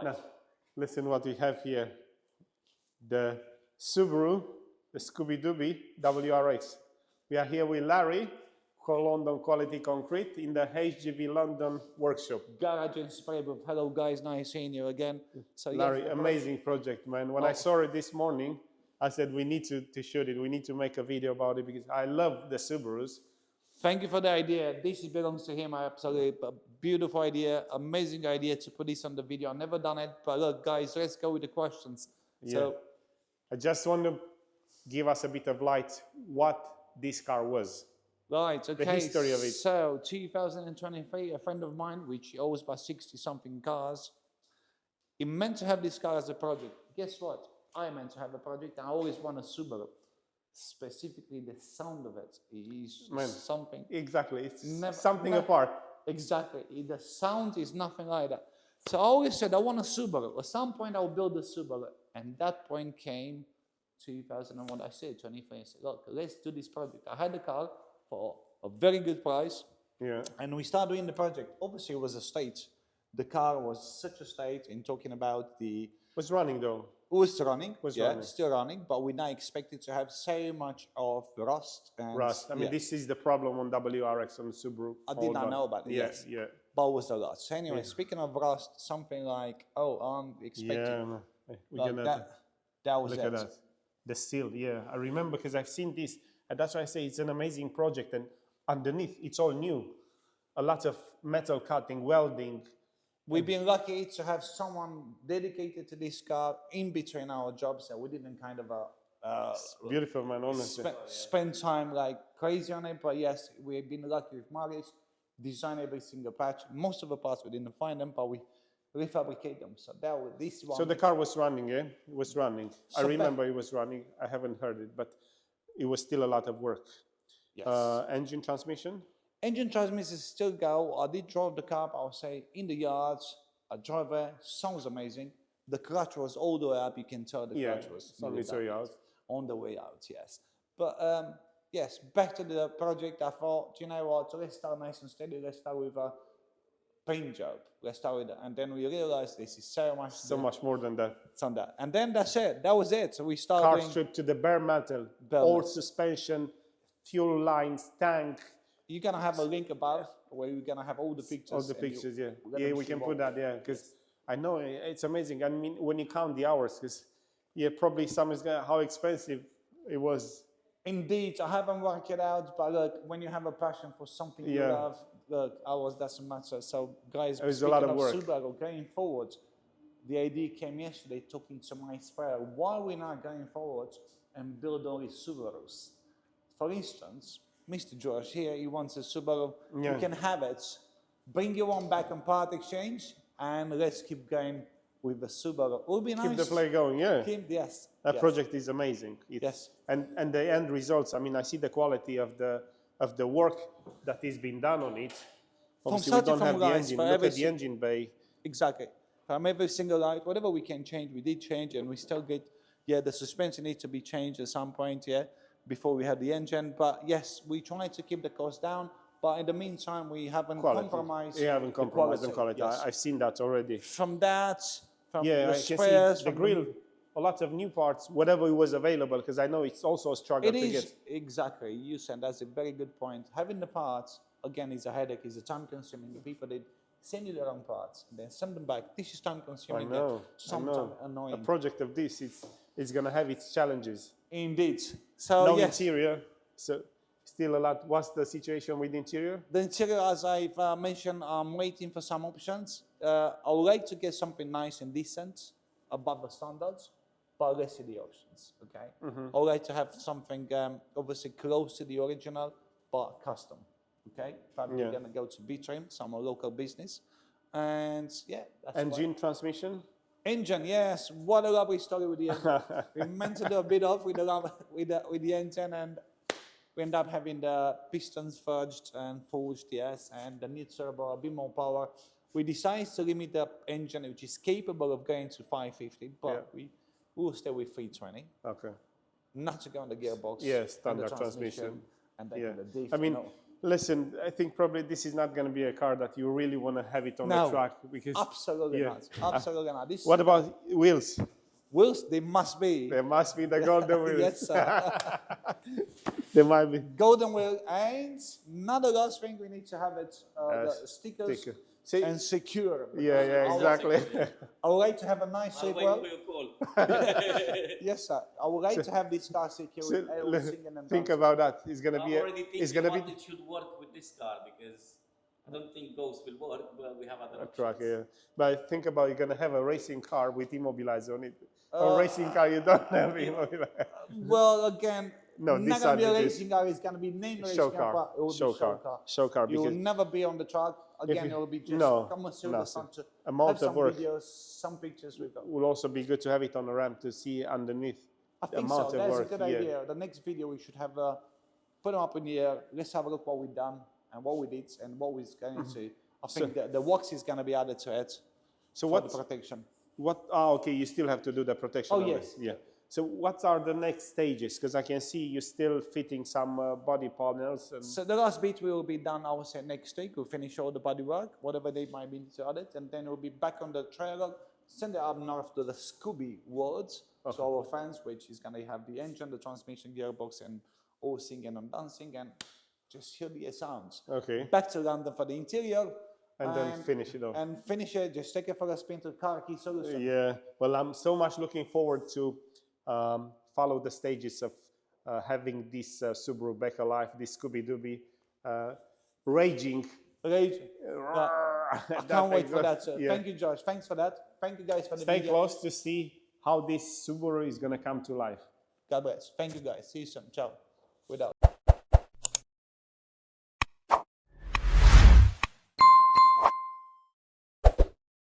Now, listen what we have here. The Subaru, the Scooby-Dooby WRX. We are here with Larry, London Quality Concrete, in the HGV London workshop. Garage and spray booth. Hello guys, nice seeing you again. So Larry, amazing project, man. When I saw it this morning, I said we need to shoot it. We need to make a video about it because I love the Subarus. Thank you for the idea. This belongs to him. I absolutely beautiful idea, amazing idea to put this on the video. I've never done it, but look, guys, let's go with the questions. Yeah. So, I just want to give us a bit of light what this car was. right, okay. The history of it. So, 2023, a friend of mine, which owns about 60-something cars, he meant to have this car as a project. Guess what? I meant to have a project. I always want a Subaru. Specifically, the sound of it is something. Exactly, it's something apart. Exactly, the sound is nothing like that. So I always said, I want a Subaru. At some point, I'll build a Subaru. And that point came 2001. I said, 23. I said, look, let's do this project. I had the car for a very good price. Yeah. And we started doing the project. Obviously, it was a state. The car was such a state in talking about the... Was running though. It was running, running. Still running, but we now expected to have so much of rust. And Rust. I mean, this is the problem on WRX, on the Subaru. I did not know about it, yes. Yeah. But was the rust. So anyway, speaking of rust, something like, I'm expecting. Yeah, we're gonna that was look at that. The seal, yeah. I remember because I've seen this, and that's why I say it's an amazing project. And underneath, it's all new. A lot of metal cutting, welding. We've been lucky to have someone dedicated to this car in between our jobs, so we didn't kind of beautiful, man, honestly. Spend time like crazy on it. But yes, we've been lucky with Marius, design every single patch. Most of the parts we didn't find them, but we refabricate them. So that was this one. So the car was running, yeah? It was running. So I remember it was running. I haven't heard it, but it was still a lot of work. Yes. Engine transmission? Engine transmissions still go. I did drive the car, but I would say in the yards. I drove it. Sounds amazing. The clutch was all the way up. You can tell the clutch was on its way out. On the way out, yes. But yes, back to the project. I thought, you know what? So let's start nice and steady. Let's start with a paint job. Let's start with that. And then we realized this is so much more than that. It's on that. And then that's it. That was it. So we started. Car strip to the bare metal, all suspension, fuel lines, tank. You're going to have a link above where we're going to have all the pictures. All the pictures, yeah. Yeah, we can put that, yeah, because I know it's amazing. I mean, when you count the hours, because, yeah, probably some is gonna, how expensive it was. Indeed, I haven't worked it out, but look, when you have a passion for something you love, look, hours doesn't matter. So, guys, it was a lot of work. Subaru, going forward, the idea came yesterday talking to my sprayer. Why are we not going forward and build all these Subarus? For instance, Mr. George here, he wants a Subaru. You can have it. Bring your one back on part exchange, and let's keep going with the Subaru. It will be nice. Keep the play going, yeah. Yes. That project is amazing. Yes. And the end results. I mean, I see the quality of the work that is being done on it. Obviously, we don't have the engine. Look at the engine bay. Exactly. From every single light, whatever we can change, we did change, and we still get. Yeah, the suspension needs to be changed at some point. Yeah. Before we had the engine, but yes, we tried to keep the cost down, but in the meantime, we haven't compromised. We haven't compromised on quality. Yes. I've seen that already. From that, from the the spares, the grill, a lot of new parts, whatever was available, because I know it's also a struggle to get. Exactly, you said that's a very good point. Having the parts, again, is a headache, is a time-consuming. The people did send you the wrong parts, then send them back. This is time-consuming. I know. Sometimes annoying. A project of this, it's going to have its challenges. Indeed. So no interior, so still a lot. What's the situation with the interior? The interior, as I've mentioned, I'm waiting for some options. I would like to get something nice and decent above the standards, but let's see the options, okay? I would like to have something obviously close to the original, but custom, okay? Probably going to go to B-Trim, some local business. And yeah. That's engine, transmission? Engine, yes. What a lovely story with the engine. We meant to do a bit off with the engine, and we end up having the pistons forged and forged, yes, and the new turbo, a bit more power. We decided to limit the engine, which is capable of going to 550, but we will stay with 320. Okay. Not to go on the gearbox. Yes, standard transmission. And then the diff. I mean, Listen, I think probably this is not going to be a car that you really want to have it on the No, track because. absolutely Yeah. not. Absolutely not. This What about wheels? wheels? They must be. There must be the golden wheels. Yes, sir. There might be. Golden wheel, and another last thing we need to have it the stickers sticker. See- and secure. Yeah, yeah, exactly. I would like to have a nice I'll shape. wait Well, for your call. yes, sir. I would like to have this car secure So, with every singing and think dancing. about that. It's gonna I'm be. already It's thinking gonna be what it should work with this car because I don't think Ghost will work, but we have other a truck. options. Yeah. But think about you're gonna have a racing car with immobilizer on it. A racing car you don't have immobilizer. Well, again, No, not these going are to be a the- racing car. It's going to be named racing Show car, car. but it will Show be show car. car. Show car, You will because never be on the track. Again, you- it will be just no, come and see the nothing. sun to Amount have some of work. videos, some pictures with them. will also be good to have it on the ramp to see underneath. I the think amount so. of That's work. a good Yeah. idea. The next video we should have put them up in the air. Let's have a look what we've done and what we did and what we're going to see. I think the wax is going to be added to it So for what? the protection. What? Ah, okay. You still have to do the protection. Oh, on yes. it. Yeah. So what are the next stages? Because I can see you still fitting some body panels. And So the last bit will be done, I would say, next week. We'll finish all the bodywork, whatever they might be to add it, and then we'll be back on the trailer, send it up north to the Scooby world, so our fans, which is going to have the engine, the transmission, gearbox, and all singing and dancing, and just hear the sounds. Okay. Back to London for the interior. And then finish it off. And finish it, just take it for a spin to car key solution. Yeah. Well, I'm so much looking forward to follow the stages of having this Subaru back alive, this Scooby Dooby raging. Raging. I can't wait for that, sir. Yeah. Thank you, Josh. Thanks for that. Thank you, guys, for the Stay video. close to see how this Subaru is going to come to life. God bless. Thank you, guys. See you soon. Ciao. Without.